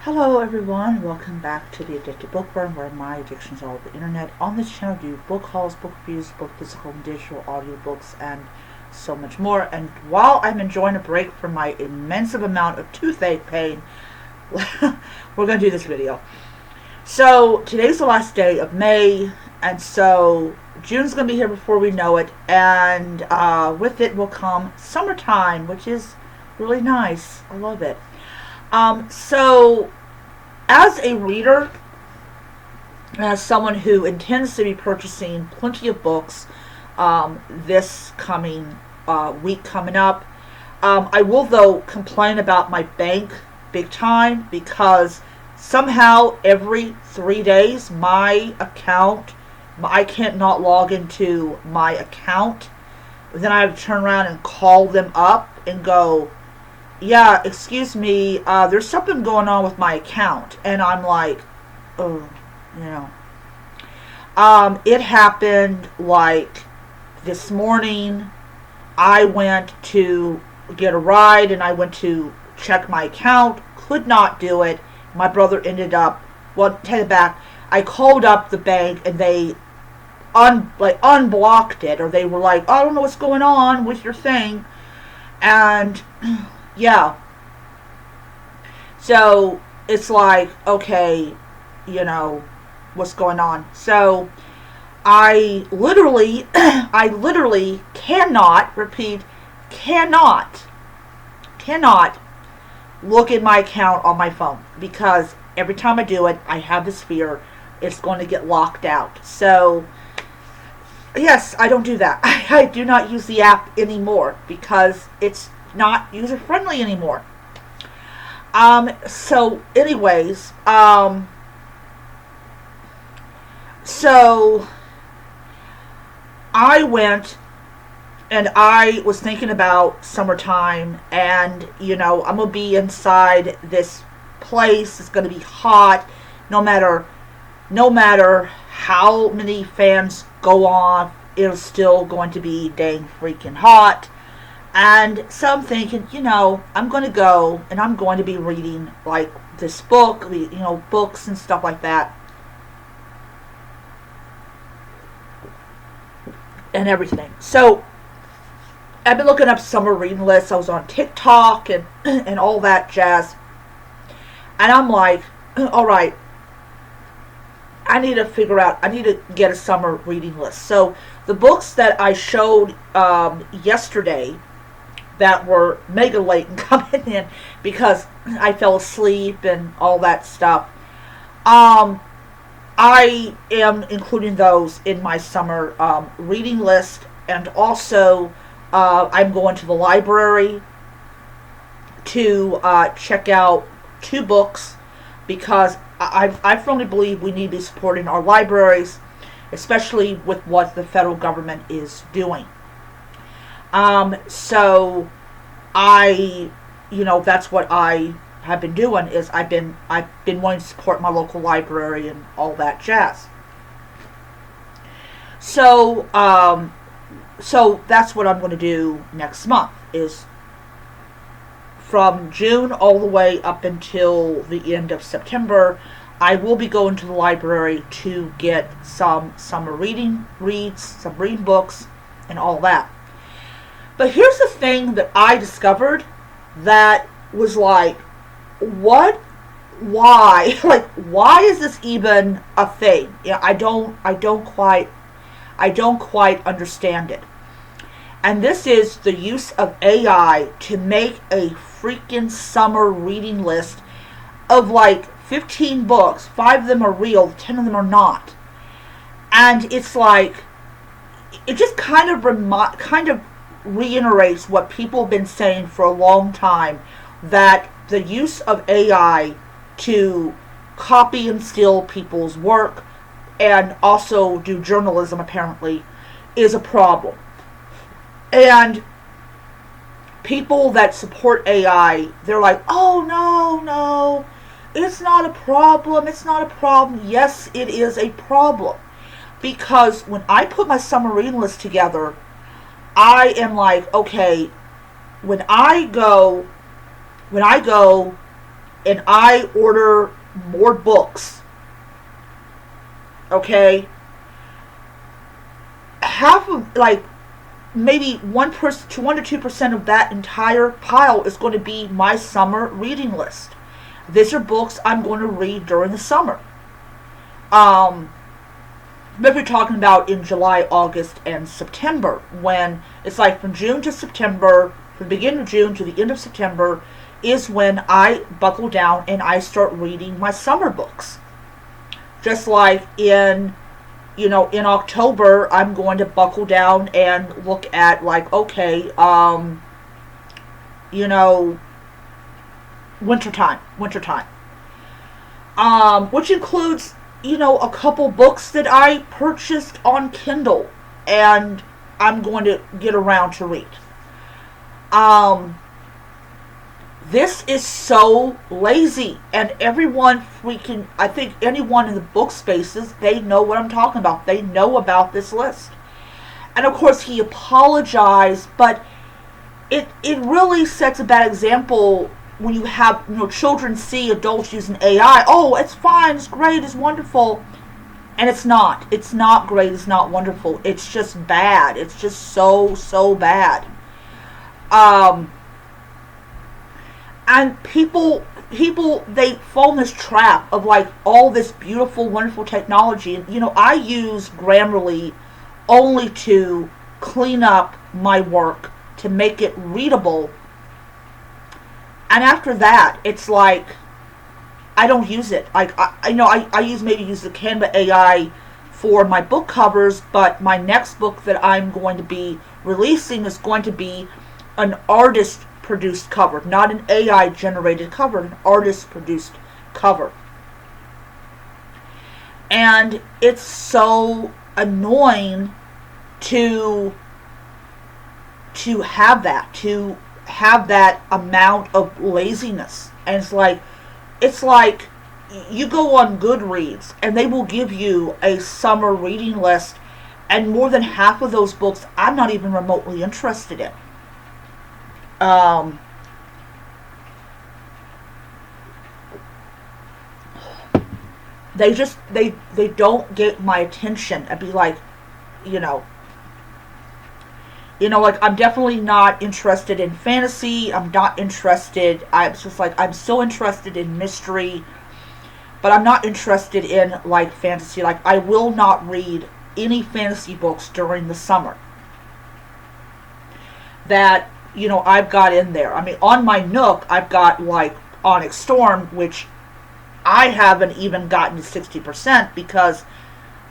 Hello everyone, welcome back to the Addicted Bookworm, where my addictions are all over the internet. On this channel I do book hauls, book reviews, both physical and digital, audiobooks, and so much more. And while I'm enjoying a break from my immense amount of toothache pain, we're going to do this video. So today's the last day of May, and so June's going to be here before we know it, and with it will come summertime, which is really nice. I love it. So as a reader, as someone who intends to be purchasing plenty of books this coming week coming up, I will though complain about my bank big time, because somehow every 3 days I can't not log into my account. Then I have to turn around and call them up and go, yeah, excuse me, there's something going on with my account. And I'm like, oh, it happened like this morning. I went to get a ride and I went to check my account, could not do it. My brother ended up, well, take it back. I called up the bank and they unblocked it, or they were like, I don't know what's going on with your thing. And yeah. So it's like, okay, what's going on? So I literally cannot look at my account on my phone, because every time I do it, I have this fear it's going to get locked out. So yes, I don't do that. I do not use the app anymore because it's not user friendly anymore. So anyways, so I went and I was thinking about summertime, and I'm gonna be inside this place. It's gonna be hot, no matter how many fans go on, it's still going to be dang freaking hot. And so I'm thinking, I'm going to go and I'm going to be reading like this book, books and stuff like that. And everything. So I've been looking up summer reading lists. I was on TikTok and all that jazz. And I'm like, all right, I need to get a summer reading list. So the books that I showed yesterday that were mega late and coming in because I fell asleep and all that stuff, I am including those in my summer reading list. And also I'm going to the library to check out 2 books, because I firmly believe we need to be supporting our libraries, especially with what the federal government is doing. So that's what I have been doing, is I've been wanting to support my local library and all that jazz. So, so that's what I'm going to do next month, is from June all the way up until the end of September, I will be going to the library to get some summer reading books, and all that. But here's the thing that I discovered that was like, what? Why? Like, why is this even a thing? I don't quite understand it. And this is the use of AI to make a freaking summer reading list of like 15 books. 5 of them are real, 10 of them are not. And it's like, it just kind of reiterates what people have been saying for a long time, that the use of AI to copy and steal people's work and also do journalism apparently is a problem. And people that support AI, they're like, oh no, it's not a problem. Yes, it is a problem. Because when I put my summer reading list together, I am like, okay, when I go and I order more books, okay, half of, like, maybe 1% to 1 to 2% of that entire pile is going to be my summer reading list. These are books I'm going to read during the summer. If you're talking about in July, August, and September, when it's like from June to September, from the beginning of June to the end of September, is when I buckle down and I start reading my summer books. Just like in October, I'm going to buckle down and look at, like, okay, wintertime. Which includes, a couple books that I purchased on Kindle and I'm going to get around to read. This is so lazy, and everyone I think anyone in the book spaces, they know what I'm talking about. They know about this list. And of course he apologized, but it really sets a bad example when you have, children see adults using AI. Oh, it's fine, it's great, it's wonderful. And it's not. It's not great, it's not wonderful. It's just bad. It's just so bad. And people, they fall in this trap of, like, all this beautiful, wonderful technology. And, I use Grammarly only to clean up my work, to make it readable. And after that, it's like, I don't use it. Like, I use the Canva AI for my book covers, but my next book that I'm going to be releasing is going to be an artist-produced cover, not an AI-generated cover, an artist-produced cover. And it's so annoying to have that amount of laziness. And it's like you go on Goodreads and they will give you a summer reading list, and more than half of those books I'm not even remotely interested in. They don't get my attention. I'd be like, like, I'm definitely not interested in fantasy. I'm not interested. I'm so interested in mystery, but I'm not interested in, like, fantasy. Like, I will not read any fantasy books during the summer that, I've got in there. I mean, on my Nook, I've got, like, Onyx Storm, which I haven't even gotten to 60% because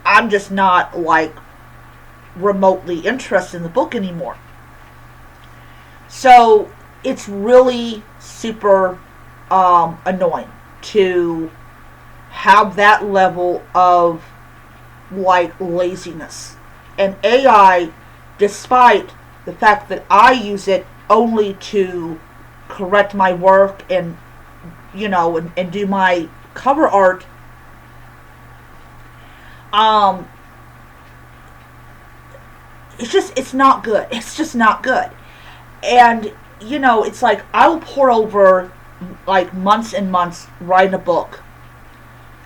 I'm just not, like, remotely interested in the book anymore. So it's really super annoying to have that level of, like, laziness. And AI, despite the fact that I use it only to correct my work and and do my cover art, it's not good. It's just not good. And, it's like I will pour over, like, months and months writing a book,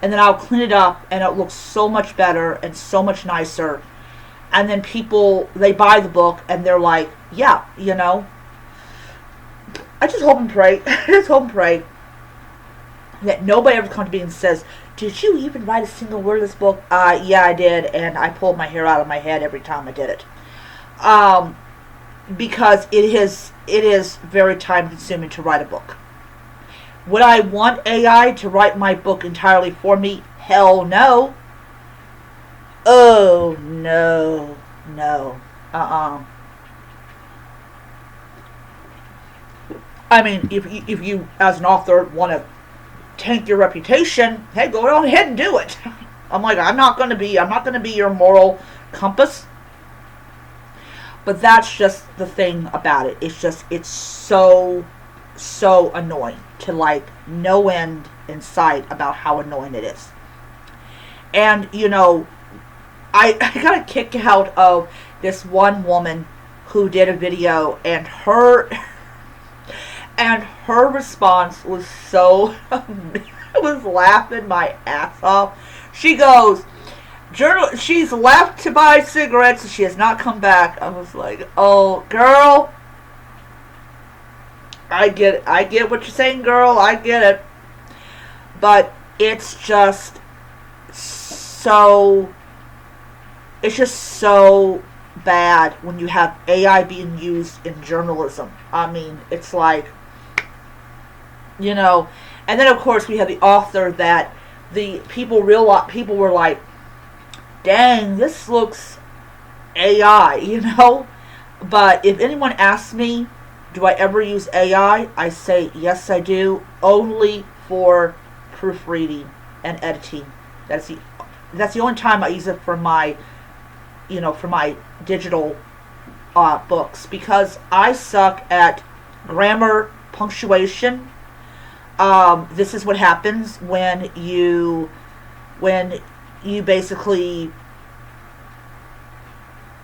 and then I'll clean it up and it looks so much better and so much nicer. And then people, they buy the book and they're like, yeah, I just hope and pray, that nobody ever comes to me and says, did you even write a single word of this book? Yeah, I did, and I pulled my hair out of my head every time I did it. Because it is very time consuming to write a book. Would I want AI to write my book entirely for me? Hell no. Oh, no. I mean, if you as an author want to tank your reputation, hey, go on ahead and do it. I'm not going to be your moral compass. But that's just the thing about it. It's so annoying to, like, no end in sight about how annoying it is. And, I got a kick out of this one woman who did a video, and And her response was so, I was laughing my ass off. She goes, she's left to buy cigarettes and she has not come back. I was like, oh, girl, I get it. I get what you're saying, girl. I get it. But it's just so bad when you have AI being used in journalism. I mean, it's like, and then of course we have the author that the people were like, dang, this looks AI. But if anyone asks me, do I ever use AI? I say yes, I do, only for proofreading and editing. That's the only time I use it for my digital books, because I suck at grammar, punctuation. This is what happens when you basically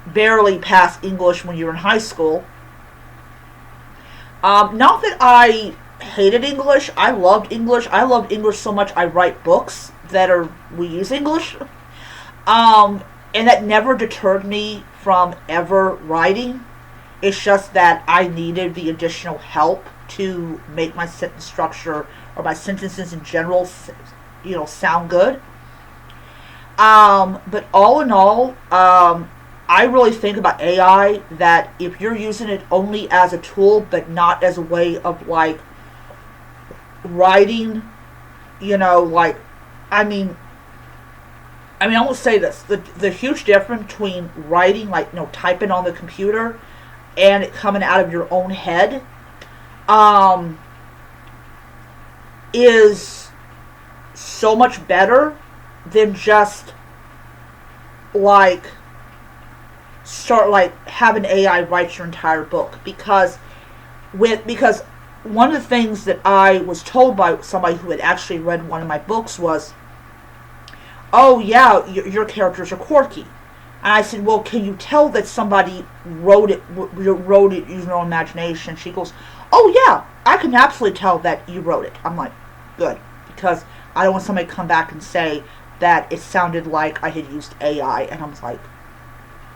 barely pass English when you're in high school. Not that I hated English. I loved English. I loved English so much I write books we use English. And that never deterred me from ever writing. It's just that I needed the additional help to make my sentence structure or my sentences in general, sound good. But all in all, I really think about AI that if you're using it only as a tool, but not as a way of like writing, I will say this: the huge difference between writing, typing on the computer, and it coming out of your own head, is so much better than just having AI write your entire book. Because one of the things that I was told by somebody who had actually read one of my books was, oh yeah, your characters are quirky. And I said, well, can you tell that somebody wrote it using their own imagination? She goes, oh yeah, I can absolutely tell that you wrote it. I'm like, good, because I don't want somebody to come back and say that it sounded like I had used AI. And I was like,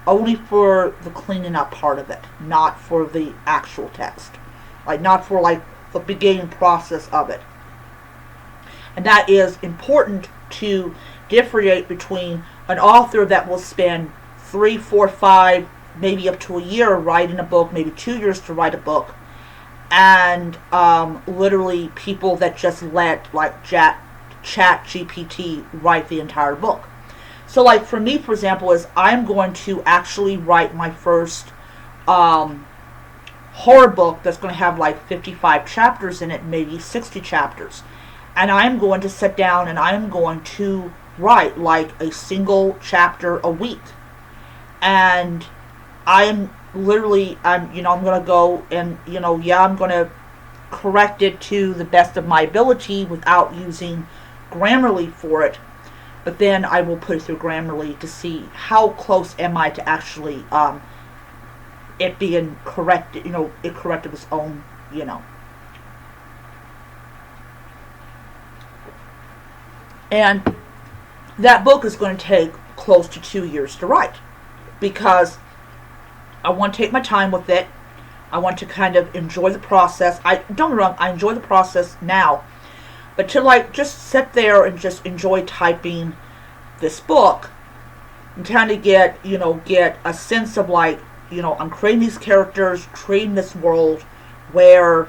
only for the cleaning up part of it, not for the actual text. Not for the beginning process of it. And that is important to differentiate between an author that will spend 3, 4, 5, maybe up to a year writing a book, maybe 2 years to write a book, and literally people that just let Chat GPT write the entire book. So for me, for example, is I'm going to actually write my first horror book that's going to have 55 chapters in it, maybe 60 chapters. And I'm going to sit down and I'm going to write a single chapter a week. And I'm going to go and, I'm going to correct it to the best of my ability without using Grammarly for it. But then I will put it through Grammarly to see how close am I to actually it being corrected, it corrected its own, And that book is going to take close to 2 years to write, because I want to take my time with it. I want to kind of enjoy the process. Don't get me wrong, I enjoy the process now, but to just sit there and just enjoy typing this book and kind of get a sense of I'm creating these characters, creating this world where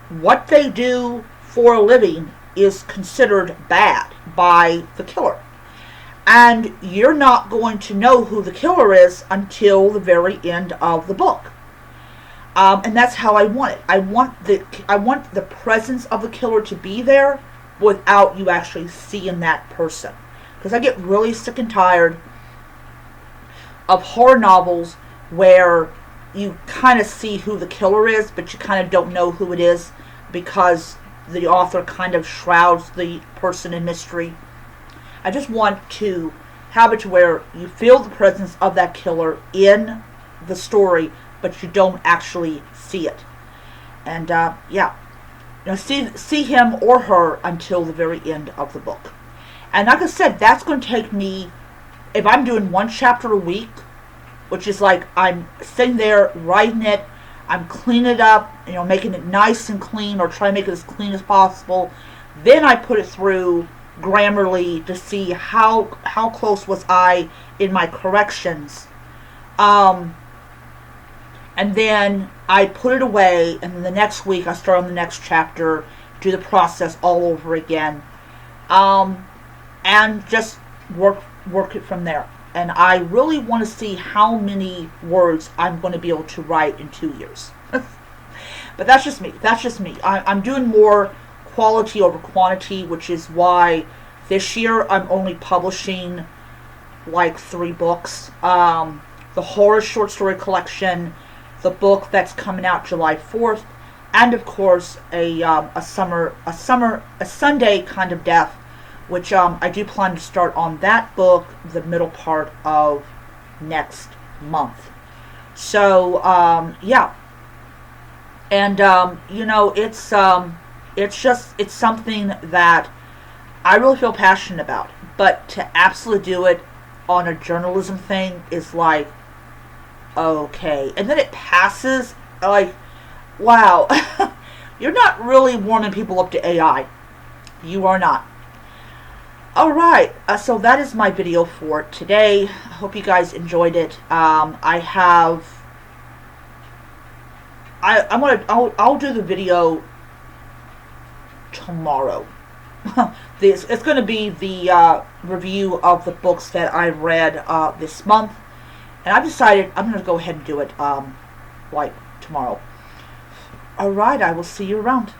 what they do for a living is considered bad by the killer. And you're not going to know who the killer is until the very end of the book. And that's how I want it. I want the presence of the killer to be there without you actually seeing that person. Because I get really sick and tired of horror novels where you kind of see who the killer is, but you kind of don't know who it is because the author kind of shrouds the person in mystery. I just want to have it to where you feel the presence of that killer in the story, but you don't actually see it. And yeah, see him or her until the very end of the book. And like I said, that's going to take me, if I'm doing one chapter a week, which is like I'm sitting there writing it, I'm cleaning it up, making it nice and clean, or try to make it as clean as possible. Then I put it through Grammarly to see how close was I in my corrections. And then I put it away, and then the next week I start on the next chapter, do the process all over again, and just work it from there. And I really want to see how many words I'm going to be able to write in 2 years. But that's just me. I'm doing more quality over quantity, which is why this year I'm only publishing like 3 books. The horror short story collection, the book that's coming out July 4th, and of course a Sunday Kind of Death, which I do plan to start on that book the middle part of next month. So yeah, and it's something that I really feel passionate about. But to absolutely do it on a journalism thing is like, okay. And then it passes, like, wow. You're not really warming people up to AI. You are not. Alright, so that is my video for today. I hope you guys enjoyed it. I'll do the video tomorrow. It's going to be the review of the books that I read this month. And I've decided I'm going to go ahead and do it like tomorrow. Alright, I will see you around.